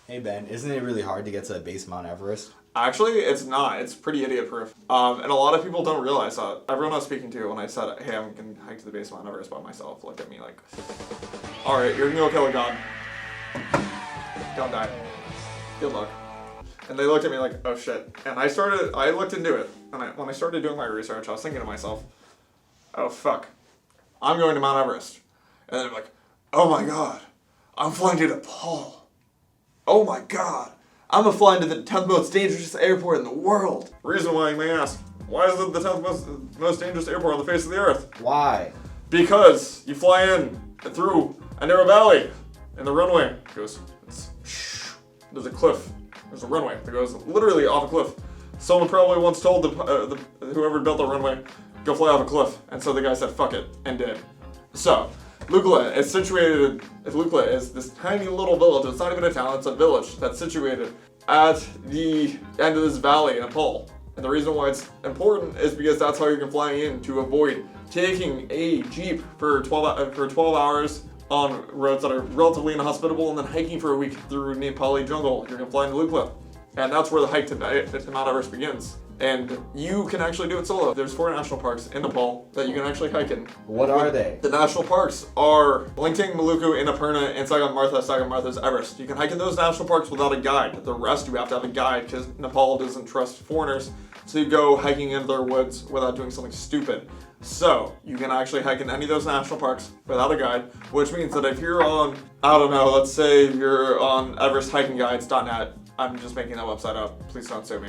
Hey Ben, isn't it really hard to get to the base of Mount Everest? Actually, it's not. It's pretty idiot-proof. And a lot of people don't realize that. Everyone I was speaking to when I said, hey, I'm going to hike to the base of Mount Everest by myself, looked at me like, all right, you're going to go kill a god. Don't die. Good luck. And they looked at me like, oh shit. And I looked into it. And when I started doing my research, I was thinking to myself, oh fuck, I'm going to Mount Everest. And they're like, oh my god, I'm flying to Nepal. Oh my god, I'm flying to the 10th most dangerous airport in the world. Reason why you may ask, why is it the 10th most dangerous airport on the face of the earth? Why? Because you fly in through a narrow valley, and the runway goes, there's a cliff. There's a runway that goes literally off a cliff. Someone probably once told whoever built the runway, go fly off a cliff. And so the guy said, fuck it, and did. So, Lukla is situated, Lukla is this tiny little village. It's not even a town, it's a village that's situated at the end of this valley in Nepal. And the reason why it's important is because that's how you can fly in to avoid taking a jeep for 12 hours on roads that are relatively inhospitable and then hiking for a week through Nepali jungle. You're gonna fly into Lukla. And that's where the hike to Mount Everest begins. And you can actually do it solo. There's 4 national parks in Nepal that you can actually hike in. What are they? The national parks are Lingting, Maluku, Annapurna, and Sagarmatha's Everest. You can hike in those national parks without a guide. The rest you have to have a guide because Nepal doesn't trust foreigners to go hiking in their woods without doing something stupid. So, you can actually hike in any of those national parks without a guide, which means that if you're on, I don't know, let's say you're on everesthikingguides.net, I'm just making that website up, please don't sue me.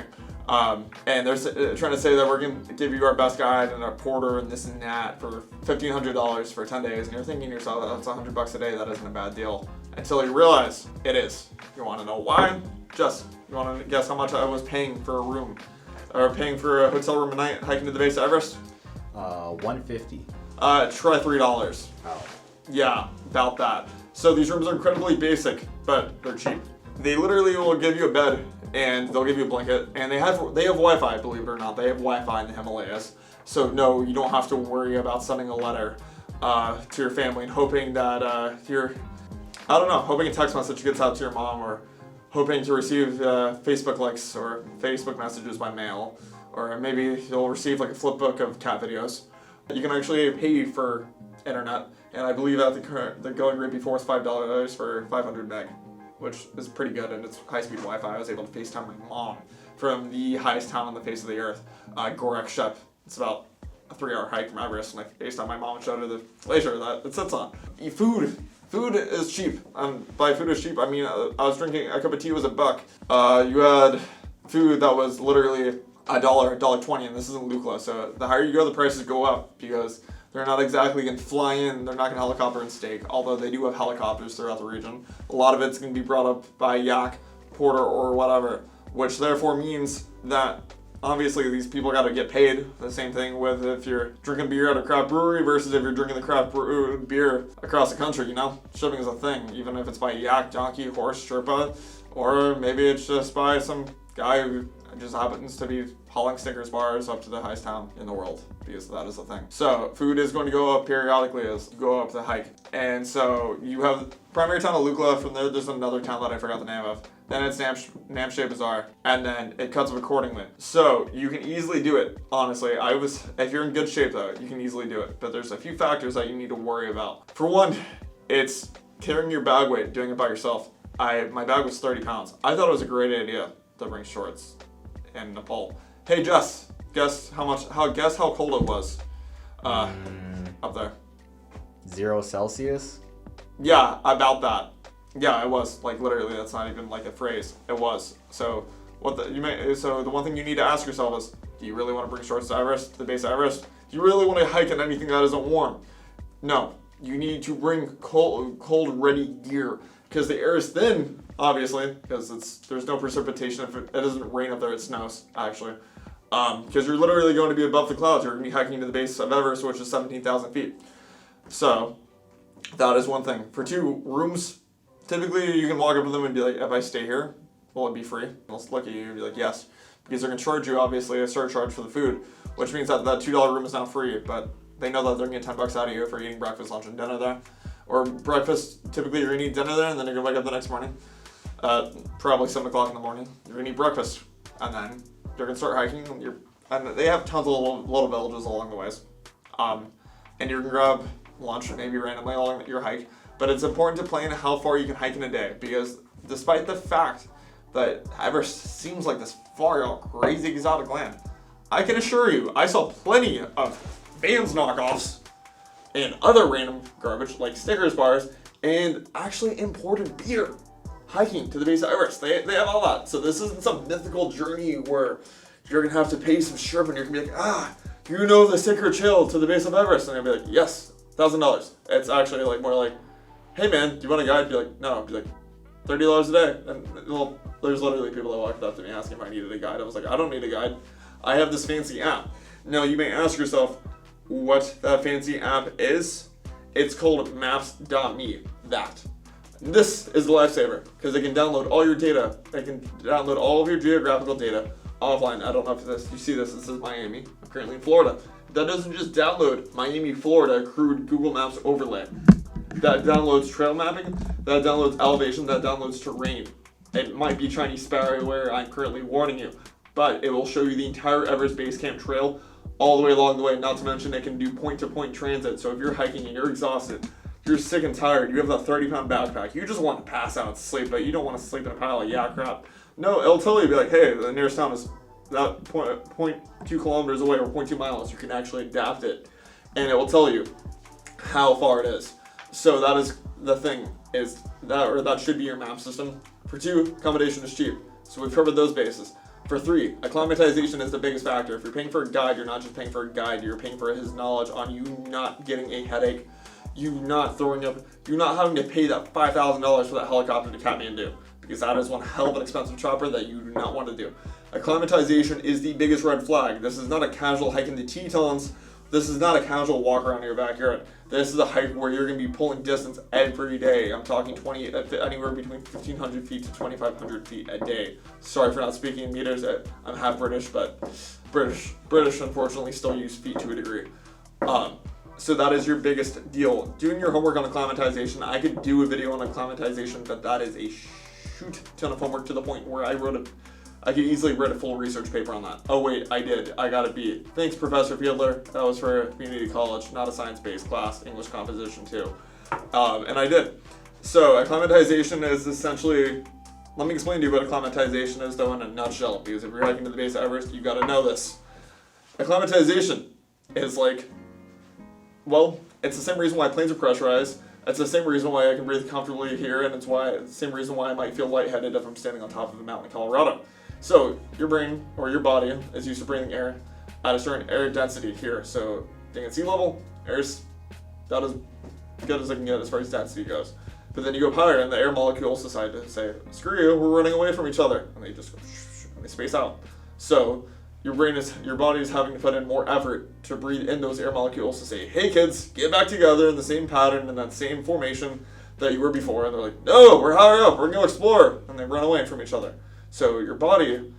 And they're trying to say that we're going to give you our best guide and our porter and this and that for $1,500 for 10 days, and you're thinking to yourself, that's $100 a day, that isn't a bad deal. Until you realize it is. You want to know why? You want to guess how much I was paying for a room? Or paying for a hotel room a night hiking to the base of Everest? $150. Try $3. Oh. Yeah, about that. So these rooms are incredibly basic, but they're cheap. They literally will give you a bed and they'll give you a blanket, and they have Wi-Fi, believe it or not. They have Wi-Fi in the Himalayas. So no, you don't have to worry about sending a letter to your family and hoping that hoping a text message gets out to your mom, or hoping to receive Facebook likes or Facebook messages by mail, or maybe you'll receive like a flip book of cat videos. You can actually pay for internet, and I believe that the going rate before was $5 for 500 meg, which is pretty good, and it's high-speed Wi-Fi. I was able to FaceTime my mom from the highest town on the face of the earth, Gorak Shep. It's about a 3-hour hike from Everest, and I FaceTime my mom and showed her the glacier that it sits on. Food is cheap. By food is cheap, I mean I was drinking a cup of tea was $1. You had food that was literally $1.20, and this isn't Lukla. So the higher you go, the prices go up because they're not exactly going to fly in. They're not going to helicopter and stake, although they do have helicopters throughout the region. A lot of it's going to be brought up by yak, porter, or whatever, which therefore means that obviously these people got to get paid. The same thing with if you're drinking beer at a craft brewery versus if you're drinking the craft beer across the country, you know? Shipping is a thing, even if it's by yak, donkey, horse, sherpa, or maybe it's just by some guy who just happens to be hauling Snickers bars up to the highest town in the world, because that is the thing. So food is going to go up periodically as you go up the hike. And so you have primary town of Lukla. From there's another town that I forgot the name of. Then it's Namche Bazaar, and then it cuts up accordingly. So you can easily do it, honestly. If you're in good shape though, you can easily do it. But there's a few factors that you need to worry about. For one, it's carrying your bag weight, doing it by yourself. My bag was 30 pounds. I thought it was a great idea to bring shorts in Nepal. Hey Jess, guess how cold it was up there? 0 Celsius? Yeah, about that. Yeah, it was. Like literally, that's not even like a phrase. It was. So the one thing you need to ask yourself is, do you really want to bring shorts to Everest, to the base of Everest? Do you really want to hike in anything that isn't warm? No. You need to bring cold ready gear, because the air is thin, obviously, because there's no precipitation. If it doesn't rain up there, it snows, actually. Because you're literally going to be above the clouds. You're going to be hiking to the base of Everest, which is 17,000 feet. So, that is one thing. For 2, rooms, typically you can walk up to them and be like, if I stay here, will it be free? They'll look at you and be like, yes. Because they're going to charge you, obviously, a surcharge for the food, which means that $2 room is now free, but they know that they're going to get $10 out of you for eating breakfast, lunch, and dinner there. Or breakfast, typically you're going to eat dinner there, and then you're going to wake up the next morning. probably 7 o'clock in the morning. You're gonna eat breakfast, and then you're gonna start hiking. And they have tons of little villages along the ways. And you're gonna grab lunch maybe randomly along your hike. But it's important to plan how far you can hike in a day, because despite the fact that Everest seems like this far out, crazy exotic land, I can assure you, I saw plenty of Vans knockoffs and other random garbage like Snickers bars and actually imported beer hiking to the base of Everest. They have all that. So this isn't some mythical journey where you're gonna have to pay some Sherpa and you're gonna be like, you know the secret trail to the base of Everest, and I'd be like, yes, $1,000. It's actually like more like, hey man, do you want a guide? I'd be like, no. I'd be like, $30 a day. And well, there's literally people that walked up to me asking if I needed a guide. I was like, I don't need a guide. I have this fancy app. Now you may ask yourself what that fancy app is. It's called Maps.me. This is the lifesaver, because they can download all your data. They can download all of your geographical data offline. I don't know if you see this. This is Miami. I'm currently in Florida. That doesn't just download Miami, Florida crude Google Maps overlay. That downloads trail mapping. That downloads elevation. That downloads terrain. It might be Chinese sparrow where I'm currently warning you, but it will show you the entire Everest Base Camp trail all the way along the way. Not to mention it can do point-to-point transit. So if you're hiking and you're exhausted, you're sick and tired, you have a 30-pound backpack, you just want to pass out and sleep, but you don't want to sleep in a pile of yak crap. No, it'll tell you, be like, hey, the nearest town is that 0.2 kilometers away or 0.2 miles. You can actually adapt it, and it will tell you how far it is. So that is the thing, is that, or that should be your map system. For 2, accommodation is cheap. So we've covered those bases. For 3, acclimatization is the biggest factor. If you're paying for a guide, you're not just paying for a guide, you're paying for his knowledge on you not getting a headache, you not throwing up, you not having to pay that $5,000 for that helicopter to Kathmandu, because that is one hell of an expensive chopper that you do not want to do. Acclimatization is the biggest red flag. This is not a casual hike in the Tetons. This is not a casual walk around your backyard. This is a hike where you're going to be pulling distance every day. I'm talking anywhere between 1,500 feet to 2,500 feet a day. Sorry for not speaking in meters. I'm half British, but British unfortunately still use feet to a degree. So that is your biggest deal. Doing your homework on acclimatization. I could do a video on acclimatization, but that is a shoot ton of homework to the point where I could easily write a full research paper on that. Oh wait, I did. I got a B. Thanks, Professor Fiedler. That was for community college, not a science-based class, English composition too. And I did. So acclimatization is essentially, let me explain to you what acclimatization is though in a nutshell, because if you're hiking to the base of Everest, you gotta know this. Acclimatization is like, well, it's the same reason why planes are pressurized. It's the same reason why I can breathe comfortably here, and it's the same reason why I might feel lightheaded if I'm standing on top of a mountain in Colorado. So your brain or your body is used to breathing air at a certain air density here. So being at sea level, air's about as good as I can get as far as density goes. But then you go up higher, and the air molecules decide to say, "Screw you, we're running away from each other," and they just go, and they space out. So your body is having to put in more effort to breathe in those air molecules to say, "Hey kids, get back together in the same pattern, in that same formation that you were before." And they're like, "No, we're higher up, we're gonna explore," and they run away from each other. So your body,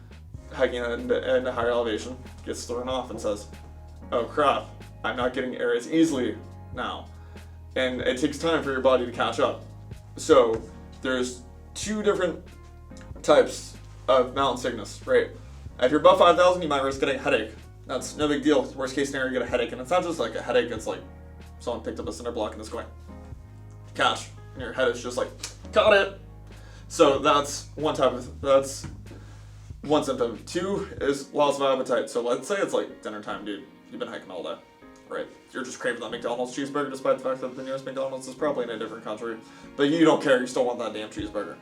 hiking in a higher elevation, gets thrown off and says, "Oh crap, I'm not getting air as easily now." And it takes time for your body to catch up. So there's 2 different types of mountain sickness, right? If you're above 5,000, you might risk getting a headache. That's no big deal. Worst case scenario, you get a headache. And it's not just like a headache, it's like someone picked up a cinder block and is going, catch. And your head is just like, caught it. So that's one symptom. 2 is loss of appetite. So let's say it's like dinner time, dude. You've been hiking all day, right? You're just craving that McDonald's cheeseburger, despite the fact that the nearest McDonald's is probably in a different country. But you don't care, you still want that damn cheeseburger.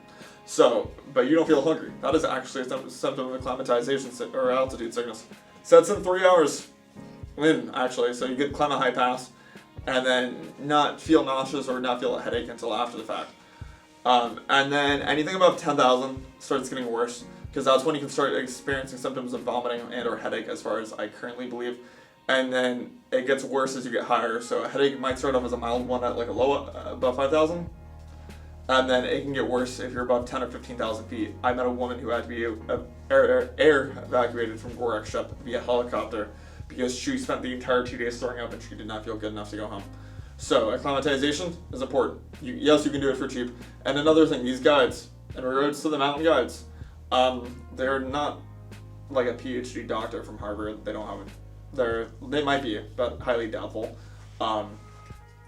So, but you don't feel hungry. That is actually a symptom of acclimatization or altitude sickness. Sets in 3 hours in, actually. So you climb a high pass and then not feel nauseous or not feel a headache until after the fact. And then anything above 10,000 starts getting worse, because that's when you can start experiencing symptoms of vomiting and or headache, as far as I currently believe. And then it gets worse as you get higher. So a headache might start off as a mild one at like a low, above 5,000. And then it can get worse if you're above 10 or 15,000 feet. I met a woman who had to be air evacuated from Gorakshep via helicopter because she spent the entire 2 days throwing up and she did not feel good enough to go home. So acclimatization is important. Yes, you can do it for cheap. And another thing, these guides, in regards to the mountain guides, they're not like a PhD doctor from Harvard. They don't have they might be, but highly doubtful.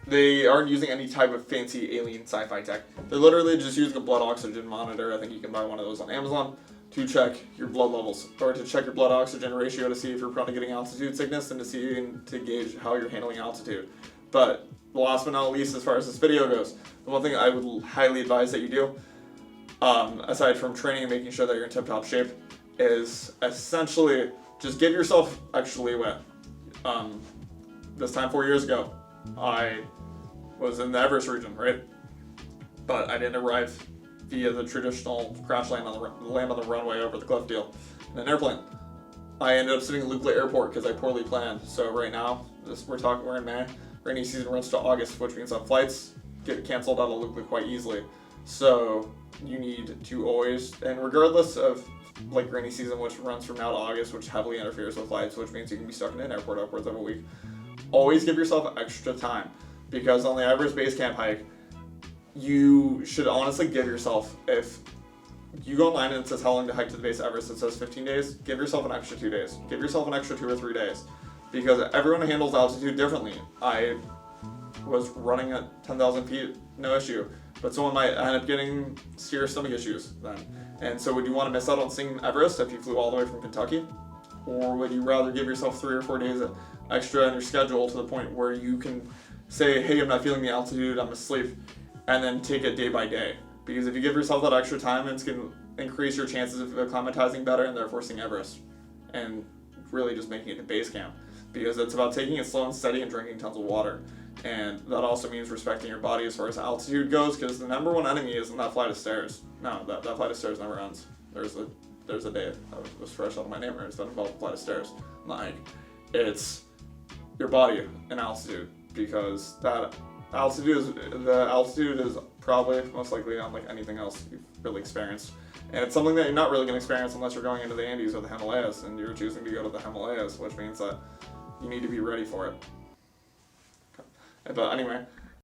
They aren't using any type of fancy alien sci-fi tech. They're literally just using a blood oxygen monitor. I think you can buy one of those on Amazon to check your blood levels, or to check your blood oxygen ratio to see if you're prone to getting altitude sickness, and to gauge how you're handling altitude. But last but not least, as far as this video goes, the one thing I would highly advise that you do, aside from training and making sure that you're in tip-top shape, is essentially just give yourself extra leeway. This time 4 years ago, I was in the Everest region, right? But I didn't arrive via the traditional crash land on the runway over the cliff deal in an airplane. I ended up sitting in Lukla Airport because I poorly planned. So right now, we're in May. Rainy season runs to August, which means that flights get canceled out of Lukla quite easily. So you need to always, and regardless of like rainy season, which runs from now to August, which heavily interferes with flights, which means you can be stuck in an airport upwards of a week. Always give yourself extra time, because on the Everest base camp hike, you should honestly give yourself, if you go online and it says how long to hike to the base of Everest, it says 15 days, give yourself an extra 2 days. Give yourself an extra 2 or 3 days, because everyone handles altitude differently. I was running at 10,000 feet, no issue, but someone might end up getting serious stomach issues then. And so would you want to miss out on seeing Everest if you flew all the way from Kentucky? Or would you rather give yourself 3 or 4 days extra in your schedule to the point where you can say, hey, I'm not feeling the altitude, I'm asleep, and then take it day by day? Because if you give yourself that extra time, it's going to increase your chances of acclimatizing better and therefore seeing Everest. And really just making it to base camp. Because it's about taking it slow and steady and drinking tons of water. And that also means respecting your body as far as altitude goes, because the number one enemy isn't that flight of stairs. No, that flight of stairs never ends. There's a day I was fresh out of my neighborhood that involved a flight of stairs on the hike. It's your body and altitude, because the altitude is probably most likely unlike anything else you've really experienced. And it's something that you're not really going to experience unless you're going into the Andes or the Himalayas, and you're choosing to go to the Himalayas, which means that you need to be ready for it. Okay. But anyway,